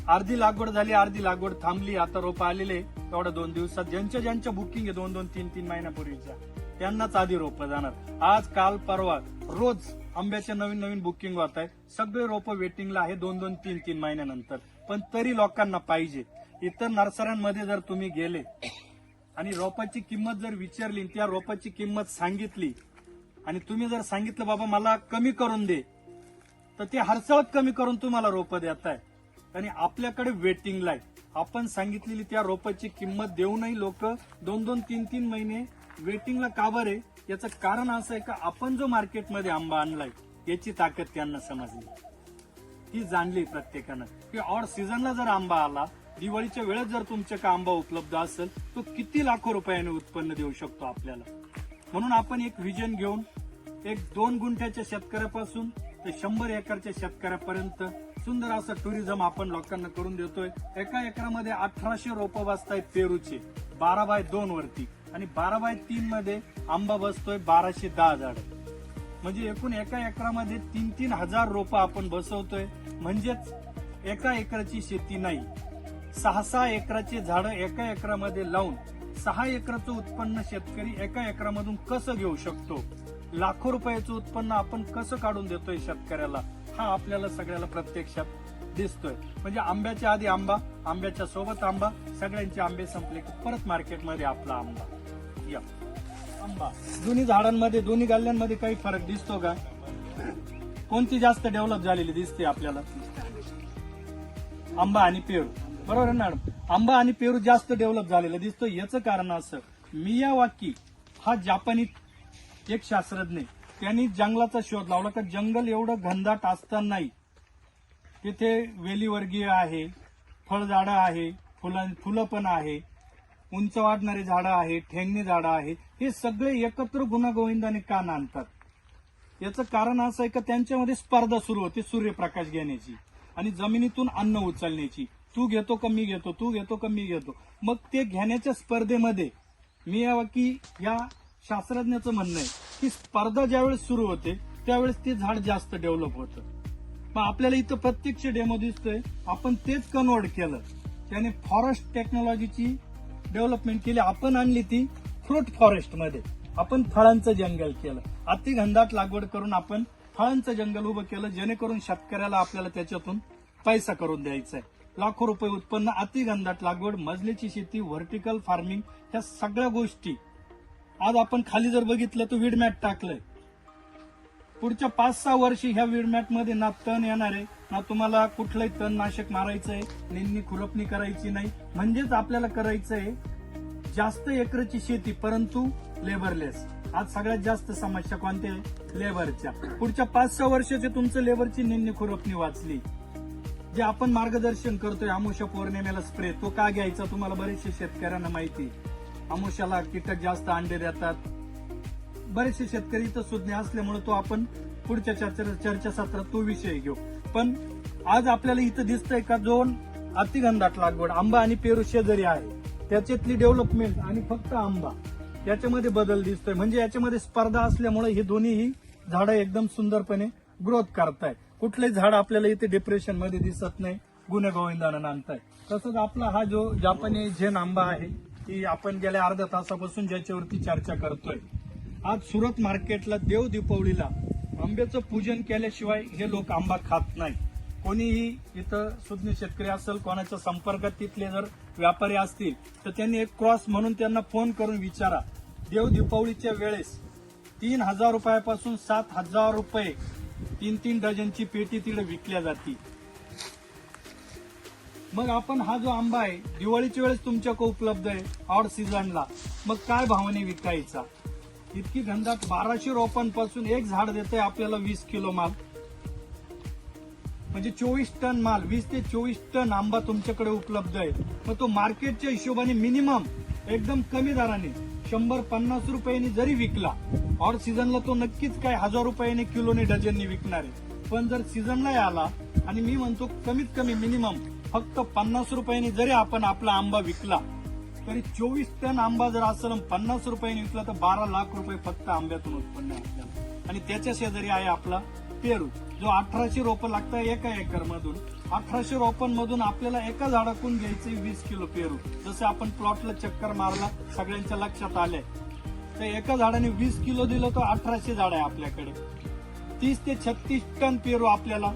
अर्धी लागवड झाली, अर्धी लागवड थांबली, आता रोपं आलेले तेवढ्या 2 दिवसात. ज्यांच्या बुकिंग आहे 2 3 महिन्यापूर्वीच्या, त्यांनाच आधी रोपं जाणार. आज काल परवा रोज आंब्याच्या नवीन बुकिंग होत आहे. सगळे रोपं वेटिंगला आहे 2 3 महिन्यानंतर. पण तरी लोकांना पाहिजे. इतर नर्सऱ्यांमध्ये जर तुम्ही गेले आणि रोपाची किंमत जर विचारली, त्या रोपाची किंमत सांगितली आणि तुम्ही जर सांगितलं बाबा मला कमी करून दे, तर ते हरसळत कमी करून तुम्हाला रोपं देत आहे. आणि आपल्याकडे वेटिंगला आहे. आपण सांगितलेली त्या रोपाची किंमत देऊनही लोक 2 3 महिने वेटिंगला का बरं आहे? याचं कारण असं आहे का आपण जो मार्केटमध्ये आंबा आणलाय याची ताकद त्यांना समजली, ती जाणली प्रत्येकानं. की ऑड सीझनला जर आंबा आला, दिवाळीच्या वेळेत जर तुमच्याकडे आंबा उपलब्ध असेल, तो किती लाखो रुपयाने उत्पन्न देऊ शकतो आपल्याला. म्हणून आपण एक व्हिजन घेऊन 1-2 गुंठ्याच्या शेतकऱ्यापासून ते 100 एकरच्या शेतकऱ्यापर्यंत सुंदर असं टुरिझम आपण लोकांना करून देतोय. एका एकरामध्ये 1800 रोपं बसतायत पेरूचे 12x2 वरती, आणि 12x3 मध्ये आंबा बसतोय 1210 झाड. म्हणजे एकूण एका एकरामध्ये 3 हजार रोपं आपण बसवतोय. म्हणजेच एका एकराची शेती नाही, 6 एकराची झाडं एका एकरामध्ये लावून 6 एकराचं उत्पन्न शेतकरी एका एकरामधून कसं घेऊ शकतो, लाखो रुपयाचं उत्पन्न आपण कसं काढून देतोय शेतकऱ्याला, हा आपल्याला सगळ्याला प्रत्यक्षात दिसतोय. म्हणजे आंब्याच्या आधी आंबा, आंब्याच्या सोबत आंबा, सगळ्यांचे आंबे संपले की परत मार्केटमध्ये आपला आंबा. या आंबा दोन्ही झाडांमध्ये, दोन्ही गल्ल्यांमध्ये काही फरक दिसतो का? कोणती जास्त डेव्हलप झालेली दिसते आपल्याला? आंबा आणि पेरू. बरोबर आहे मॅडम? आंबा आणि पेरू जास्त डेव्हलप झालेलं दिसतो. याचं कारण असं, मियावाकी हा जापानी एक शास्त्रज्ञ, त्यांनी जंगलाचा शोध लावला. का जंगल एवढं घनदाट असतानाही तिथे वेलीवर्गीय आहे, फळझाडं आहे, फुलं पण आहे, उंच वाढणारी झाडं आहे, ठेंगणी झाडं आहे, हे सगळे एकत्र गुणागोविंदाने का नांदतात? याचं कारण असं आहे का त्यांच्यामध्ये स्पर्धा सुरू होते सूर्यप्रकाश घेण्याची आणि जमिनीतून अन्न उचलण्याची. तू घेतो का मी घेतो, तू घेतो का मी घेतो. मग ते घेण्याच्या स्पर्धेमध्ये मियावाकी या शास्त्रज्ञाचं म्हणणं आहे की स्पर्धा ज्यावेळेस सुरू होते त्यावेळेस ते झाड जास्त डेव्हलप होतं. मग आपल्याला इथं प्रत्यक्ष डेमो दिसतोय, आपण तेच कन्वर्ट केलं. त्याने फॉरेस्ट टेक्नॉलॉजीची डेव्हलपमेंट केली. आपण आणली ती फ्रूट फॉरेस्ट मध्ये. आपण फळांचं जंगल केलं. अतिघनदाट लागवड करून आपण फळांचं जंगल उभं केलं, जेणेकरून शेतकऱ्याला आपल्याला त्याच्यातून पैसा करून द्यायचा आहे. लाखो रुपये उत्पन्न. अतिघनदाट लागवड, मजलीची शेती, व्हर्टिकल फार्मिंग, ह्या सगळ्या गोष्टी आज आपण खाली जर बघितलं तर वीडमॅट टाकलंय. पुढच्या 5-6 वर्षी ह्या वीडमॅट मध्ये ना तण येणार आहे, ना तुम्हाला कुठलंही तणनाशक मारायचं आहे, निंदणी खुरपणी करायची नाही. म्हणजेच आपल्याला करायचं आहे जास्त एकरची शेती, परंतु लेबरलेस. आज सगळ्यात जास्त समस्या कोणत्या आहे? लेबरच्या. पुढच्या 5-6 वर्षाचे तुमचं लेबरची निंदणी खुरपणी वाचली. जे आपण मार्गदर्शन करतोय अमावस्या पौर्णिमेला स्प्रे, तो का घ्यायचा तुम्हाला बरेचसे शेतकऱ्यांना माहिती. अमावस्याला कीटक जास्त अंडे देतात. बरेचसे शेतकरी इथं सुज्ञ असल्यामुळे तो आपण पुढच्या चर्चासत्रात तो विषय घेऊ. पण आज आपल्याला इथं दिसतंय का, जो अतिघनदाट लागवड, आंबा आणि पेरू शेजारी आहे, त्याच्यातली डेव्हलपमेंट आणि फक्त आंबा, याच्यामध्ये बदल दिसतोय. म्हणजे याच्यामध्ये स्पर्धा असल्यामुळे हे दोन्हीही झाडं एकदम सुंदरपणे ग्रोथ करतायत. कुठलंही झाड आपल्याला इथे डिप्रेशन मध्ये दिसत नाही, गुण्यागोविंदानं आणताय. तसंच आपला हा जो जापानी झेन आंबा आहे, की आपण गेल्या अर्ध्या तासापासून ज्याच्यावरती चर्चा करतोय. आज सुरत मार्केटला देव दीपावलीला आंब्याचं पूजन केल्याशिवाय हे लोक आंबा खात नाही. कोणीही इथं सुज्ञ शेतकरी असेल, कोणाच्या संपर्कात तिथले जर व्यापारी असतील तर त्यांनी एक क्रॉस म्हणून त्यांना फोन करून विचारा. देव दीपावलीच्या वेळेस 3,000 रुपयापासून 7,000 रुपये 3-3 डझनची पेटी तिकडे विकल्या जाते. मग आपण हा जो आंबा आहे दिवाळीच्या वेळेस तुमच्याकडे उपलब्ध आहे ऑड सीझनला, मग काय भावाने विकायचा? इतकी घनदाट 1200 रोपांपासून एक झाड देतंय आपल्याला 20 किलो माल, म्हणजे 24 टन माल. 20 ते 24 टन आंबा तुमच्याकडे उपलब्ध आहे. मग तो मार्केटच्या हिशोबाने मिनिमम एकदम कमी दराने 100-50 रुपयांनी जरी विकला, ऑड सीझनला तो नक्कीच काय 1000 रुपयाने किलोने डझननी विकणार आहे. पण जर सीझनला आला आणि मी म्हणतो कमीत कमी मिनिमम फक्त 50 रुपयांनी जरी आपण आपला आंबा विकला, तरी 24 टन आंबा जर असेल 50 रुपयांनी विकला तर 12 लाख रुपये फक्त आंब्यातून उत्पन्न आहे आपल्याला. आणि त्याच्या शेजारी आहे आपला पेरू, जो 1800 रोपं लागतं एका एकर मधून. 1800 रोपांमधून आपल्याला एका झाडातून घ्यायचे 20 किलो पेरू. जसं आपण प्लॉटला चक्कर मारला, सगळ्यांच्या लक्षात आलंय, तर एका झाडाने 20 किलो दिलं तर 1800 झाड आहे आपल्याकडे. 30 ते 36 टन पेरू आपल्याला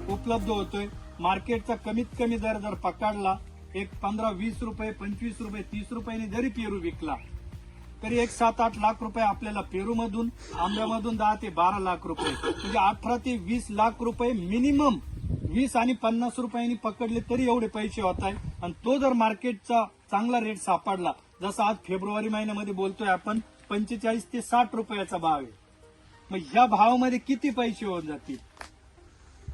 उपलब्ध होतोय. मार्केटचा कमीत कमी दर जर पकडला, एक 15-20 रुपये, 25 रुपये, 30 रुपयांनी जरी पेरू विकला तरी एक 7-8 लाख रुपये आपल्याला पेरूमधून, आंब्यामधून 10 ते 12 लाख रुपये, म्हणजे 18 ते 20 लाख रुपये मिनिमम 20 आणि 50 रुपयांनी पकडले तरी एवढे पैसे होत आहे. आणि तो जर मार्केटचा चांगला रेट सापडला, जसा आज फेब्रुवारी महिन्यामध्ये बोलतोय आपण 45 ते 60 रुपयाचा भाव आहे, मग ह्या भावामध्ये किती पैसे होऊन जातील?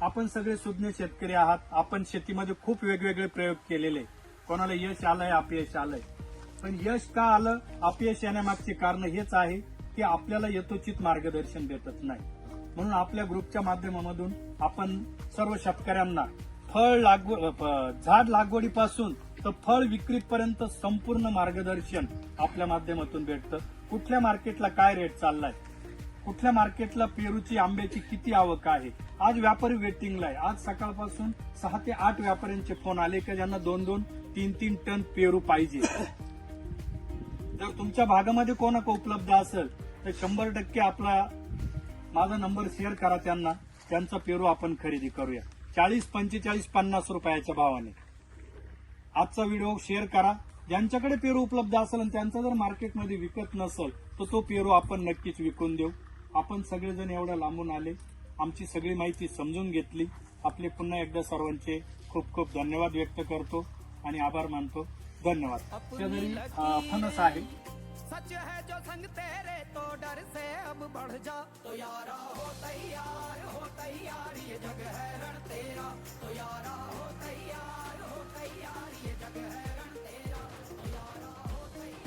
आपण सगळे सुज्ञ शेतकरी आहात. आपण शेतीमध्ये खूप वेगवेगळे प्रयोग केलेले. कोणाला यश आलंय, अपयश आलंय. पण यश का आलं, अपयश येण्यामागचे कारण हेच आहे की आपल्याला यथोचित मार्गदर्शन भेटत नाही. म्हणून आपल्या ग्रुपच्या माध्यमामधून आपण सर्व शेतकऱ्यांना झाड लागवडीपासून तर फळ विक्रीपर्यंत संपूर्ण मार्गदर्शन आपल्या माध्यमातून भेटतं. कुठल्या मार्केटला काय रेट चाललाय, कुठल्या मार्केटला पेरूची, आंब्याची किती आवक आहे. आज व्यापारी वेटिंगला आहे. आज सकाळपासून 6 ते 8 व्यापाऱ्यांचे फोन आले की ज्यांना 2-2, 3-3 टन पेरू पाहिजे. जर तुमच्या भागामध्ये कोणाक उपलब्ध असेल तर 100% आपला माझा नंबर शेअर करा त्यांना. त्यांचा पेरू आपण खरेदी करूया 40, 45, 50 रुपयाच्या भावाने. आजचा व्हिडिओ शेअर करा. ज्यांच्याकडे पेरू उपलब्ध असेल आणि त्यांचा जर मार्केटमध्ये विकत नसेल तर तो पेरू आपण नक्कीच विकून देऊ. आपण सगळेजण एवढ्या लांबून आले, आमची सगळी माहिती समजून घेतली. आपले पुन्हा एकदा सर्वांचे खूप खूप धन्यवाद व्यक्त करतो आणि आभार मानतो. धन्यवाद. शेजारी फणस आहे. सच है जो संग तेरे तो डर से अब बढ़ जा, तो यारा हो तैयार ये जग है रण तेरा, तो यारा हो तैयार ये जग है रण तेरा, तो यारा हो तैयार.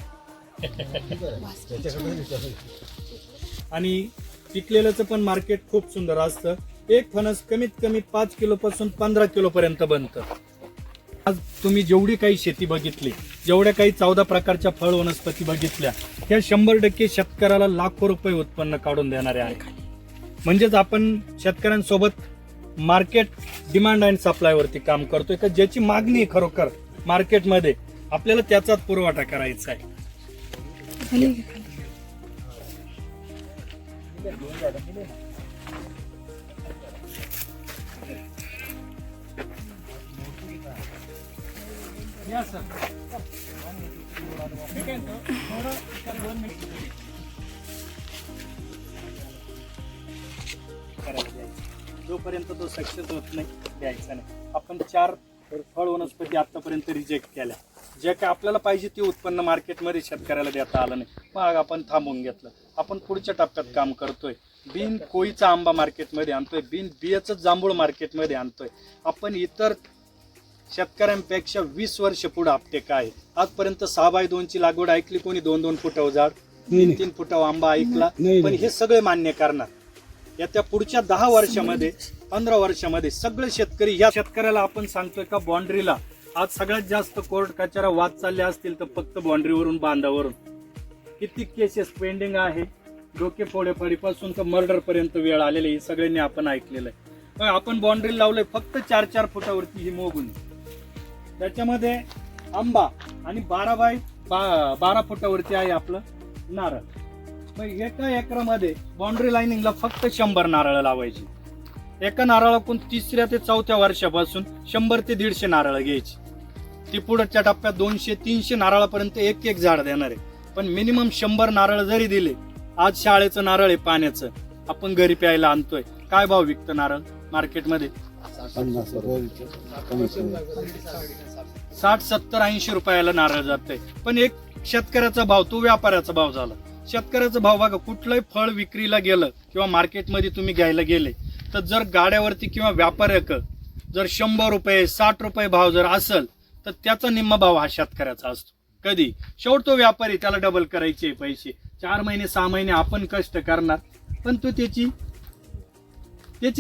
आणि पिकलेल्याचं पण मार्केट खूप सुंदर असतं. एक फणस कमीत कमी 5 किलो पासून 15 किलो पर्यंत बनतं. आज तुम्ही जेवढी काही शेती बघितली, जेवढ्या काही 14 प्रकारच्या फळ वनस्पती बघितल्या, त्या 100% शेतकऱ्याला लाखो रुपये उत्पन्न काढून देणारे आहे. म्हणजेच आपण शेतकऱ्यांसोबत मार्केट डिमांड अँड सप्लाय वरती काम करतोय का ज्याची मागणी आहे खरोखर मार्केटमध्ये आपल्याला त्याचाच पुरवठा करायचा आहे. या सर. मी काय म्हणतो, थोडं एका 2 मिनिट करायला द्यायचं. जोपर्यंत तो सक्सेस होत नाही द्यायचा नाही. आपण 4 फळ वनस्पती आतापर्यंत रिजेक्ट केल्या, जे काय आपल्याला पाहिजे ते उत्पन्न मार्केटमध्ये शेतकऱ्याला देता आलं नाही. मग आपण थांबून घेतलं. आपण पुढच्या टप्प्यात काम करतोय. बिन कोळीचा आंबा मार्केटमध्ये आणतोय, बिन बियाचं जांभूळ मार्केटमध्ये आणतोय. आपण इतर शेतकऱ्यांपेक्षा 20 वर्ष पुढे अपटेक आहे. आजपर्यंत 6x2 लागवड ऐकली कोणी, 2-2 फुटावर झाड, 3-3 फुटावर आंबा ऐकला, पण हे सगळे मान्य करणार. याच्या पुढच्या 10 वर्षामध्ये 15 वर्षामध्ये सगळे शेतकरी, या शेतकऱ्याला आपण सांगतोय का बाउंड्रीला आज सगळ्यात जास्त कोर्ट कचरा वाद चालले असतील तर फक्त बाउंड्रीवरून बांधावरून किती केसेस पेंडिंग आहे. डोके फोडेफाडीपासून तर मर्डर पर्यंत वेळ आलेली हे सगळ्यांनी आपण ऐकलेलं आहे. पण आपण बाउंड्री लावलंय फक्त 4-4 फुटावरती ही मोगुनी, त्याच्यामध्ये आंबा आणि 12x12 फुटावरती आहे आपलं नारळ. मग एका एकरामध्ये बाउंड्री लाईनिंगला फक्त 100 नारळ लावायची. एका नारळातून 3ऱ्या ते 4थ्या वर्षापासून 100 ते 150 नारळ घ्यायची. ती पुढच्या टप्प्यात 200-300 नारळापर्यंत एक झाड देणार आहे. पण मिनिमम 100 नारळ जरी दिले, आज शाळेचं नारळ आहे पाण्याचं, आपण घरी प्यायला आणतोय. काय भाव विकतं नारळ मार्केटमध्ये? 60-70-80 रुपयाला नारळ जातंय. पण एक शेतकऱ्याचा भाव, तो व्यापाऱ्याचा भाव झाला. शेतकऱ्याचा भाव बघा, कुठलंही फळ विक्रीला गेलं किंवा मार्केटमध्ये तुम्ही घ्यायला गेले तर जर गाड्यावरती किंवा व्यापाऱ्याक जर 100 रुपये 60 रुपये भाव जर असेल तर त्याचा निम्मा भाव हा शेतकऱ्याचा असतो. कधी शेवट तो व्यापारी, त्याला डबल करायचे पैसे. 4 महिने 6 महिने आपण कष्ट करणार, पण तो त्याची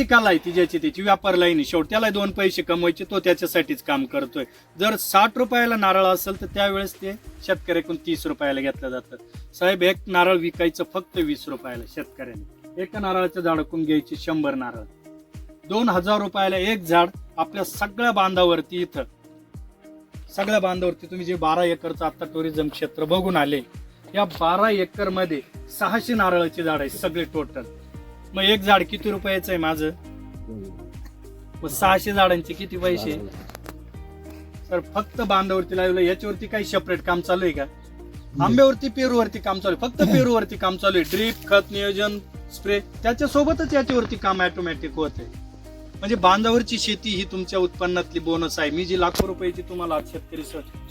कला आहे, ती ज्याची त्याची व्यापार लाईनी. शेवट त्याला 2 पैसे कमवायचे, तो त्याच्यासाठीच काम करतोय. जर 60 रुपयाला नारळ असेल तर त्यावेळेस ते शेतकऱ्याकडून 30 रुपयाला घेतलं जातं. साहेब, एक नारळ विकायचं फक्त 20 रुपयाला शेतकऱ्याने. एका नारळाच्या झाडाकडून घ्यायचे 100 नारळ, 2000 रुपयाला एक झाड. आपल्या सगळ्या बांधावरती, इथं सगळ्या बांधावरती तुम्ही जे 12 एकरचं आता टुरिझम क्षेत्र बघून आले, या 12 एकर मध्ये 600 नारळाची झाड आहे सगळे टोटल. मग एक झाड किती रुपयाचं आहे माझं? मग 600 झाडांचे किती पैसे? तर फक्त बांधावरती लावलं. याच्यावरती काही सेपरेट काम चालू आहे का? आंब्यावरती पेरूवरती काम चालू आहे, फक्त पेरूवरती काम चालू आहे. ड्रीप, खत नियोजन, स्प्रे, त्याच्यासोबतच याच्यावरती काम ऑटोमॅटिक होत आहे. म्हणजे बांधावरची शेती ही तुमच्या उत्पन्नातली बोनस आहे. मी जी लाखो रुपयाची तुम्हाला आज शेतकरी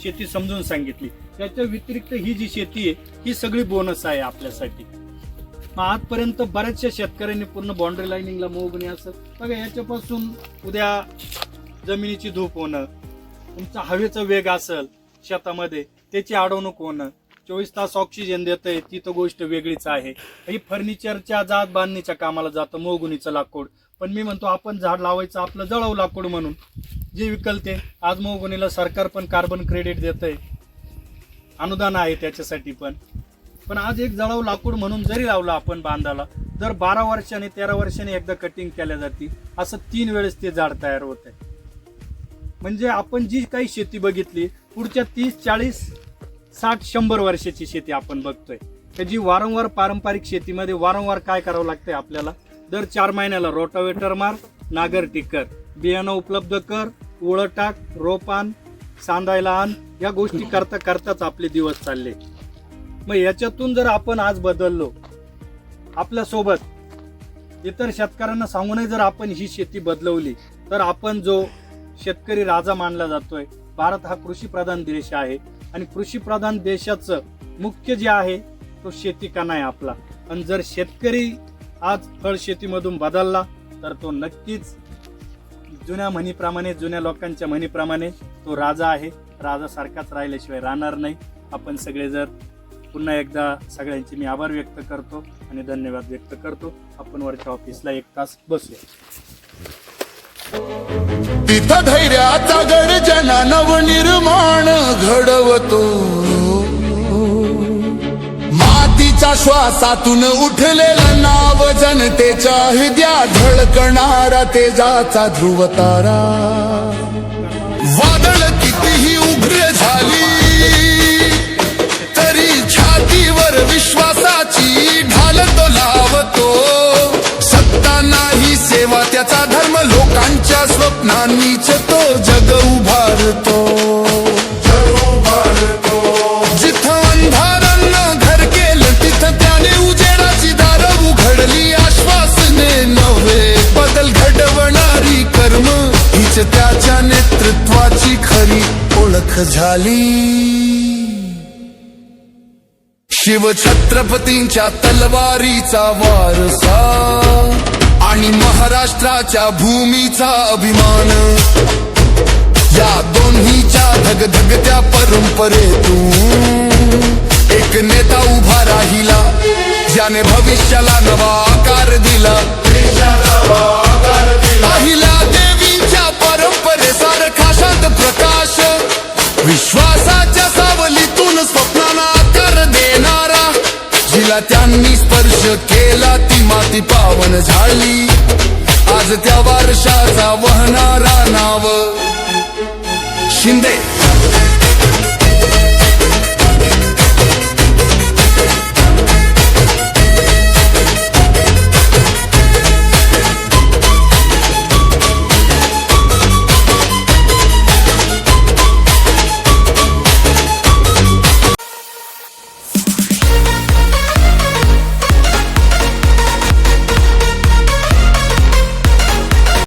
शेती समजून सांगितली, त्याच्या व्यतिरिक्त ही जी शेती आहे ही सगळी बोनस आहे आपल्यासाठी. मग आजपर्यंत बऱ्याचशा शेतकऱ्यांनी पूर्ण बाउंड्री लाईनिंगला मोगणी असं बघा. याच्यापासून उद्या जमिनीची धूप होणं, तुमचा हवेचा वेग असेल शेतामध्ये त्याची अडवणूक होणं, 24 तास ऑक्सिजन देतंय, ती तर गोष्ट वेगळीच आहे. ही फर्निचरच्या जात बांधणीच्या कामाला जातं मोगुनीचं लाकूड. पण मी म्हणतो आपण झाड लावायचं आपलं जळाऊ लाकूड म्हणून जे विकलते. आज मोगुनीला सरकार पण कार्बन क्रेडिट देतंय, अनुदान आहे त्याच्यासाठी पण आज एक जळाऊ लाकूड म्हणून जरी लावलं आपण बांधाला, दर 12 वर्षांनी 13 वर्षांनी एकदा कटिंग केल्या जाते. असं 3 वेळेस ते झाड तयार होत आहे. म्हणजे आपण जी काही शेती बघितली पुढच्या 30-40-60-100 वर्षाची शेती आपण बघतोय, त्याची वारंवार पारंपरिक शेतीमध्ये वारंवार काय करावं लागतंय आपल्याला? दर 4 महिन्याला रोटावेटर मार, नागर टिकर, बियाणं उपलब्ध कर, ओळं टाक, रोपान, सांदायला आण, या गोष्टी करता करताच आपले दिवस चालले. मग याच्यातून जर आपण आज बदललो, आपल्या सोबत इतर शेतकऱ्यांना सांगूनही जर आपण ही शेती बदलवली, तर आपण जो शेतकरी राजा मानला जातोय. भारत हा कृषीप्रधान देश आहे आणि कृषीप्रधान देशाचं मुख्य जे आहे तो शेती कणा आहे आपला. आणि जर शेतकरी आज फळ शेतीमधून बदलला तर तो नक्कीच जुन्या म्हणीप्रमाणे, जुन्या लोकांच्या म्हणीप्रमाणे तो राजा आहे. राजासारखाच राहिल्याशिवाय राहणार नाही. आपण सगळे जर पुन्हा एकदा सगळ्यांचे मी आभार व्यक्त करतो आणि धन्यवाद व्यक्त करतो. आपण वरच्या ऑफिसला 1 तास बसूया. तिथं धैर्याचा गर्जना नवनिर्माण घडवतो, मातीच्या श्वासातून उठलेलं नाव जनतेच्या हृदयात ढळतं. चमकणारा तेजाचा ध्रुव तारा वादळ कितीही उग्र झाली तरी छातीवर विश्वासाची ढाल तो लावतो सत्ता नाही सेवा त्याचा धर्म लोकांच्या स्वप्नांनीच तो जग उभारतो जिथं अंधारानं घर केलं तिथं त्याने उजेडाची दारं उघडली आश्वासने नव्हे बदल घडवणारी कर्म हीच त्याच्या नेतृत्वाची खरी ओळख झाली शिव छत्रपतींच्या तलवारीचा वारसा आणि महाराष्ट्राच्या भूमीचा अभिमान या दोन्हीच्या धगधगत्या परंपरेतून एक नेता उभा राहिला ज्याने भविष्याला नवा आकार दिला पाहिला देवींच्या परंपरेसारखा शांत प्रकाश विश्वासाच्या सावलीतून स्वप्नांना आकार देणारा जिला त्यांनी स्पर्श केला ती माती पावन झाली आज त्या वारशाचा वहणारा नाव शिंदे